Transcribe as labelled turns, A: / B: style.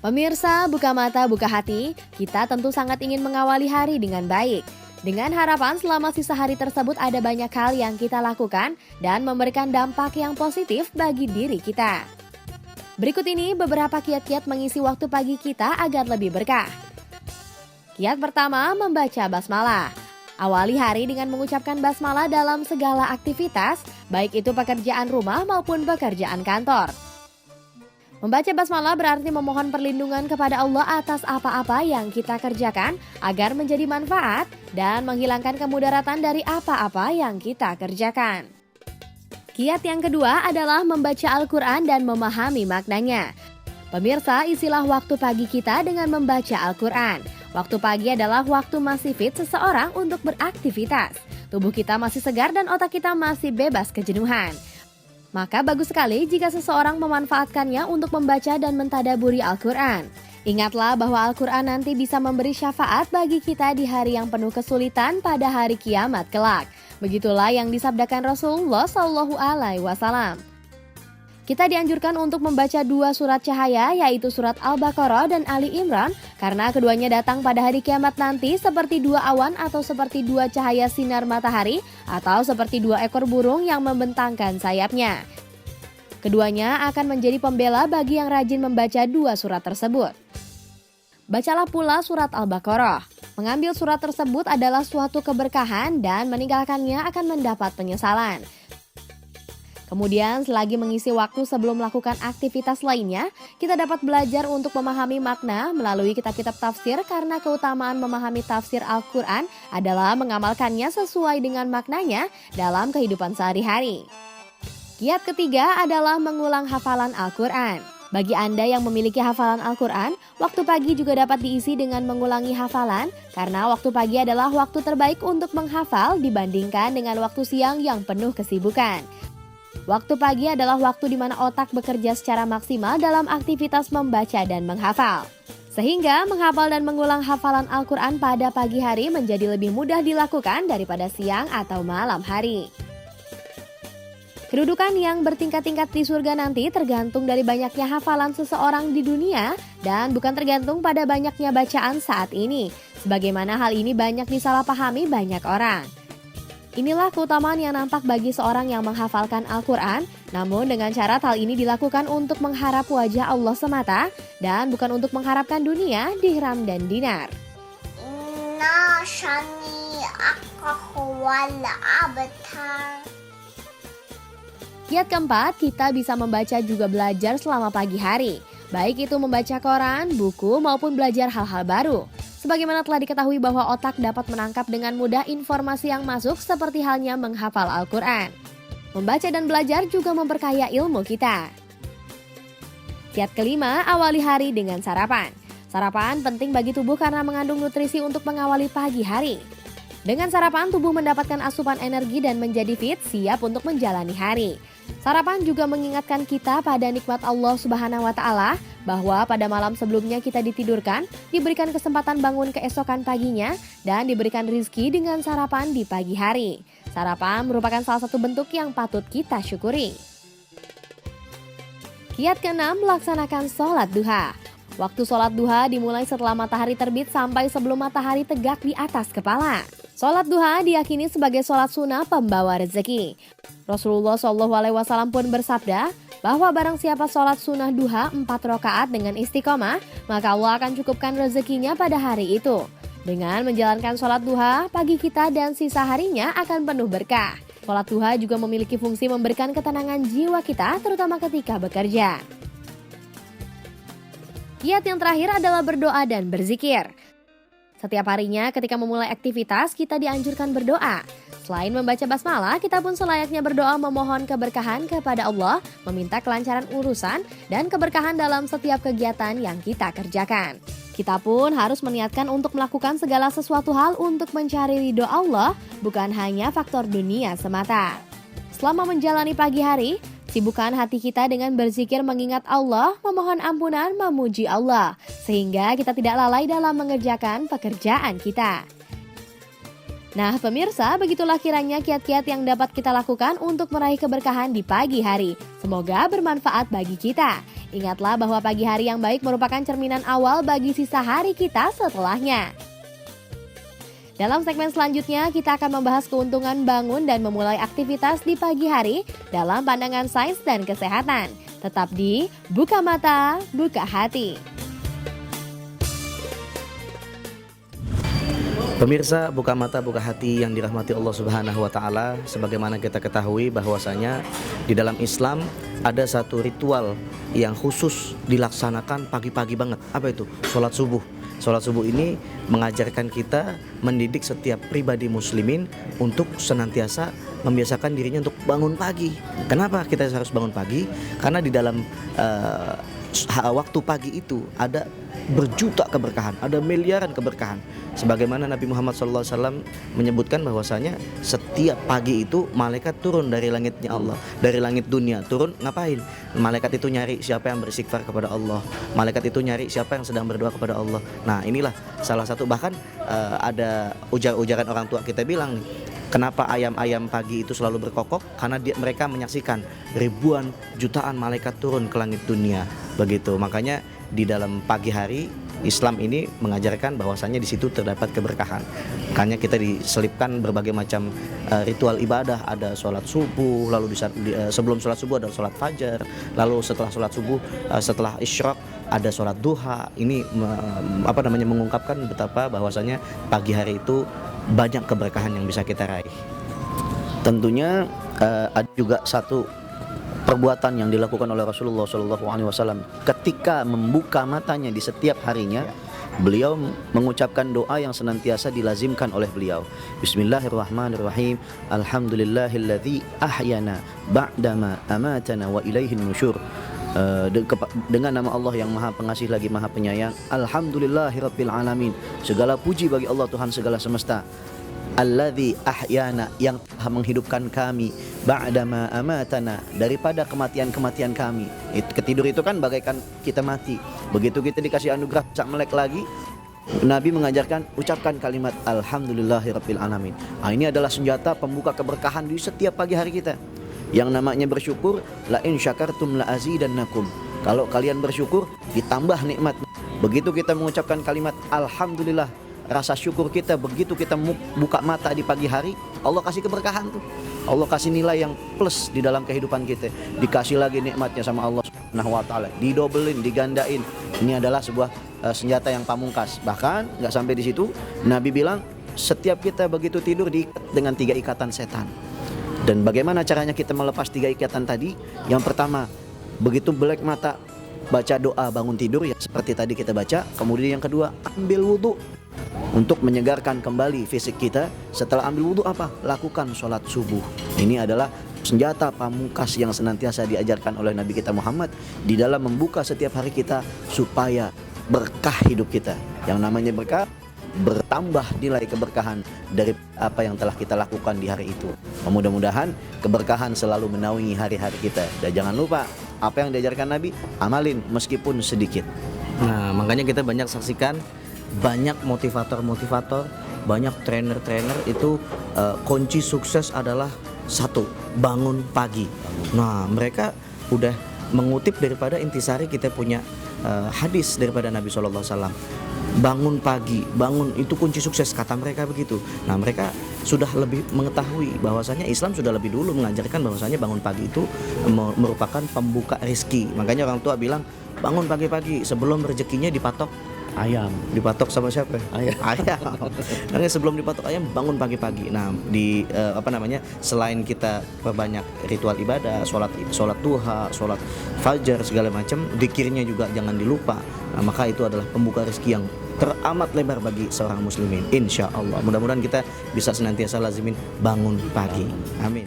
A: Pemirsa, buka mata, buka hati, kita tentu sangat ingin mengawali hari dengan baik. Dengan harapan selama sisa hari tersebut ada banyak hal yang kita lakukan dan memberikan dampak yang positif bagi diri kita. Berikut ini beberapa kiat-kiat mengisi waktu pagi kita agar lebih berkah. Kiat pertama, membaca basmalah. Awali hari dengan mengucapkan basmalah dalam segala aktivitas, baik itu pekerjaan rumah maupun pekerjaan kantor. Membaca basmalah berarti memohon perlindungan kepada Allah atas apa-apa yang kita kerjakan agar menjadi manfaat dan menghilangkan kemudaratan dari apa-apa yang kita kerjakan. Kiat yang kedua adalah membaca Al-Quran dan memahami maknanya. Pemirsa, isilah waktu pagi kita dengan membaca Al-Quran. Waktu pagi adalah waktu masih fit seseorang untuk beraktivitas. Tubuh kita masih segar dan otak kita masih bebas kejenuhan. Maka bagus sekali jika seseorang memanfaatkannya untuk membaca dan mentadaburi Al-Quran. Ingatlah bahwa Al-Quran nanti bisa memberi syafaat bagi kita di hari yang penuh kesulitan pada hari kiamat kelak. Begitulah yang disabdakan Rasulullah SAW. Kita dianjurkan untuk membaca 2 surat cahaya, yaitu surat Al-Baqarah dan Ali Imran, karena keduanya datang pada hari kiamat nanti seperti 2 awan atau seperti 2 cahaya sinar matahari, atau seperti 2 ekor burung yang membentangkan sayapnya. Keduanya akan menjadi pembela bagi yang rajin membaca 2 surat tersebut. Bacalah pula surat Al-Baqarah. Mengambil surat tersebut adalah suatu keberkahan dan meninggalkannya akan mendapat penyesalan. Kemudian selagi mengisi waktu sebelum melakukan aktivitas lainnya, kita dapat belajar untuk memahami makna melalui kitab-kitab tafsir karena keutamaan memahami tafsir Al-Quran adalah mengamalkannya sesuai dengan maknanya dalam kehidupan sehari-hari. Kiat ketiga adalah mengulang hafalan Al-Quran. Bagi Anda yang memiliki hafalan Al-Quran, waktu pagi juga dapat diisi dengan mengulangi hafalan karena waktu pagi adalah waktu terbaik untuk menghafal dibandingkan dengan waktu siang yang penuh kesibukan. Waktu pagi adalah waktu di mana otak bekerja secara maksimal dalam aktivitas membaca dan menghafal. Sehingga menghafal dan mengulang hafalan Al-Quran pada pagi hari menjadi lebih mudah dilakukan daripada siang atau malam hari. Kedudukan yang bertingkat-tingkat di surga nanti tergantung dari banyaknya hafalan seseorang di dunia dan bukan tergantung pada banyaknya bacaan saat ini. Sebagaimana hal ini banyak disalahpahami banyak orang. Inilah keutamaan yang nampak bagi seorang yang menghafalkan Al-Quran, namun dengan syarat hal ini dilakukan untuk mengharap wajah Allah semata dan bukan untuk mengharapkan dunia, dirham dan dinar.
B: Inna shani'aka huwal abtar.
A: Kiat keempat, kita bisa membaca juga belajar selama pagi hari. Baik itu membaca koran, buku, maupun belajar hal-hal baru. Sebagaimana telah diketahui bahwa otak dapat menangkap dengan mudah informasi yang masuk seperti halnya menghafal Al-Quran. Membaca dan belajar juga memperkaya ilmu kita. Kiat kelima, awali hari dengan sarapan. Sarapan penting bagi tubuh karena mengandung nutrisi untuk mengawali pagi hari. Dengan sarapan, tubuh mendapatkan asupan energi dan menjadi fit, siap untuk menjalani hari. Sarapan juga mengingatkan kita pada nikmat Allah Subhanahu wa Ta'ala bahwa pada malam sebelumnya kita ditidurkan, diberikan kesempatan bangun keesokan paginya, dan diberikan rizki dengan sarapan di pagi hari. Sarapan merupakan salah satu bentuk yang patut kita syukuri. Kiat keenam, laksanakan sholat duha. Waktu sholat duha dimulai setelah matahari terbit sampai sebelum matahari tegak di atas kepala. Sholat duha diyakini sebagai sholat sunnah pembawa rezeki. Rasulullah SAW pun bersabda bahwa barang siapa sholat sunnah duha 4 rakaat dengan istiqomah, maka Allah akan cukupkan rezekinya pada hari itu. Dengan menjalankan sholat duha, pagi kita dan sisa harinya akan penuh berkah. Sholat duha juga memiliki fungsi memberikan ketenangan jiwa kita, terutama ketika bekerja. Kiat yang terakhir adalah berdoa dan berzikir. Setiap harinya ketika memulai aktivitas, kita dianjurkan berdoa. Selain membaca basmalah, kita pun selayaknya berdoa memohon keberkahan kepada Allah, meminta kelancaran urusan, dan keberkahan dalam setiap kegiatan yang kita kerjakan. Kita pun harus meniatkan untuk melakukan segala sesuatu hal untuk mencari ridho Allah, bukan hanya faktor dunia semata. Selama menjalani pagi hari, sibukkan hati kita dengan berzikir mengingat Allah, memohon ampunan, memuji Allah, sehingga kita tidak lalai dalam mengerjakan pekerjaan kita. Nah pemirsa, begitulah kiranya kiat-kiat yang dapat kita lakukan untuk meraih keberkahan di pagi hari. Semoga bermanfaat bagi kita. Ingatlah bahwa pagi hari yang baik merupakan cerminan awal bagi sisa hari kita setelahnya. Dalam segmen selanjutnya, kita akan membahas keuntungan bangun dan memulai aktivitas di pagi hari dalam pandangan sains dan kesehatan. Tetap di Buka Mata, Buka Hati.
C: Pemirsa Buka Mata Buka Hati yang dirahmati Allah Subhanahu wa taala, sebagaimana kita ketahui bahwasanya di dalam Islam ada satu ritual yang khusus dilaksanakan pagi-pagi banget. Apa itu? Sholat subuh. Sholat subuh ini mengajarkan kita, mendidik setiap pribadi muslimin untuk senantiasa membiasakan dirinya untuk bangun pagi. Kenapa kita harus bangun pagi? Karena di dalam waktu pagi itu ada berjuta keberkahan, ada miliaran keberkahan. Sebagaimana Nabi Muhammad SAW menyebutkan bahwasanya setiap pagi itu malaikat turun dari langitnya Allah, dari langit dunia turun ngapain? Malaikat itu nyari siapa yang beristighfar kepada Allah, malaikat itu nyari siapa yang sedang berdoa kepada Allah. Nah inilah salah satu, bahkan ada ujar-ujaran orang tua kita bilang, kenapa ayam-ayam pagi itu selalu berkokok? Karena mereka menyaksikan ribuan jutaan malaikat turun ke langit dunia. Begitu, makanya di dalam pagi hari Islam ini mengajarkan bahwasannya di situ terdapat keberkahan. Makanya kita diselipkan berbagai macam ritual ibadah, ada sholat subuh, lalu sebelum sholat subuh ada sholat fajar, lalu setelah sholat subuh, setelah isyraq ada sholat duha. Ini mengungkapkan betapa bahwasannya pagi hari itu banyak keberkahan yang bisa kita raih.
D: Tentunya ada juga satu perbuatan yang dilakukan oleh Rasulullah SAW ketika membuka matanya di setiap harinya. Beliau mengucapkan doa yang senantiasa dilazimkan oleh beliau. Bismillahirrahmanirrahim. Alhamdulillahilladzi ahyana ba'dama amatana wa ilaihin nusyur. Dengan nama Allah yang Maha Pengasih lagi Maha Penyayang. Alhamdulillahirabbil alamin. Segala puji bagi Allah Tuhan segala semesta. Alladzi ahyana, yang telah menghidupkan kami, ba'dama amatana, daripada kematian-kematian kami. Ketidur itu kan bagaikan kita mati. Begitu kita dikasih anugerah sak melek lagi, Nabi mengajarkan ucapkan kalimat alhamdulillahirabbil alamin. Ini adalah senjata pembuka keberkahan di setiap pagi hari kita. Yang namanya bersyukur, la in syakartum la azidannakum. Kalau kalian bersyukur, ditambah nikmat. Begitu kita mengucapkan kalimat alhamdulillah, rasa syukur kita, begitu kita buka mata di pagi hari, Allah kasih keberkahan tuh. Allah kasih nilai yang plus di dalam kehidupan kita. Dikasih lagi nikmatnya sama Allah Subhanahu wa taala, didobelin, digandain. Ini adalah sebuah senjata yang pamungkas. Bahkan nggak sampai di situ, Nabi bilang setiap kita begitu tidur diikat dengan 3 ikatan setan. Dan bagaimana caranya kita melepas 3 ikatan tadi? Yang pertama, begitu melek mata, baca doa bangun tidur ya seperti tadi kita baca. Kemudian yang kedua, ambil wudhu untuk menyegarkan kembali fisik kita. Setelah ambil wudhu apa? Lakukan sholat subuh. Ini adalah senjata pamungkas yang senantiasa diajarkan oleh Nabi kita Muhammad di dalam membuka setiap hari kita supaya berkah hidup kita. Yang namanya berkah, bertambah nilai keberkahan dari apa yang telah kita lakukan di hari itu. Mudah-mudahan keberkahan selalu menaungi hari-hari kita. Dan jangan lupa apa yang diajarkan Nabi, amalin meskipun sedikit.
C: Nah makanya kita banyak saksikan banyak motivator-motivator, banyak trainer-trainer itu kunci sukses adalah satu, bangun pagi. Nah mereka udah mengutip daripada intisari, kita punya hadis daripada Nabi SAW. Bangun pagi, bangun itu kunci sukses, kata mereka begitu. Nah mereka sudah lebih mengetahui bahwasanya Islam sudah lebih dulu mengajarkan bahwasanya bangun pagi itu merupakan pembuka rezeki. Makanya orang tua bilang bangun pagi-pagi sebelum rezekinya dipatok ayam. Dipatok sama siapa? Ayam. Karena sebelum dipatok ayam bangun pagi-pagi. Nah, selain kita perbanyak ritual ibadah, sholat duha, sholat fajar segala macam, zikirnya juga jangan dilupa. Nah, maka itu adalah pembuka rezeki yang teramat lebar bagi seorang muslimin. Insya Allah. Mudah-mudahan kita bisa senantiasa lazimin bangun pagi. Amin.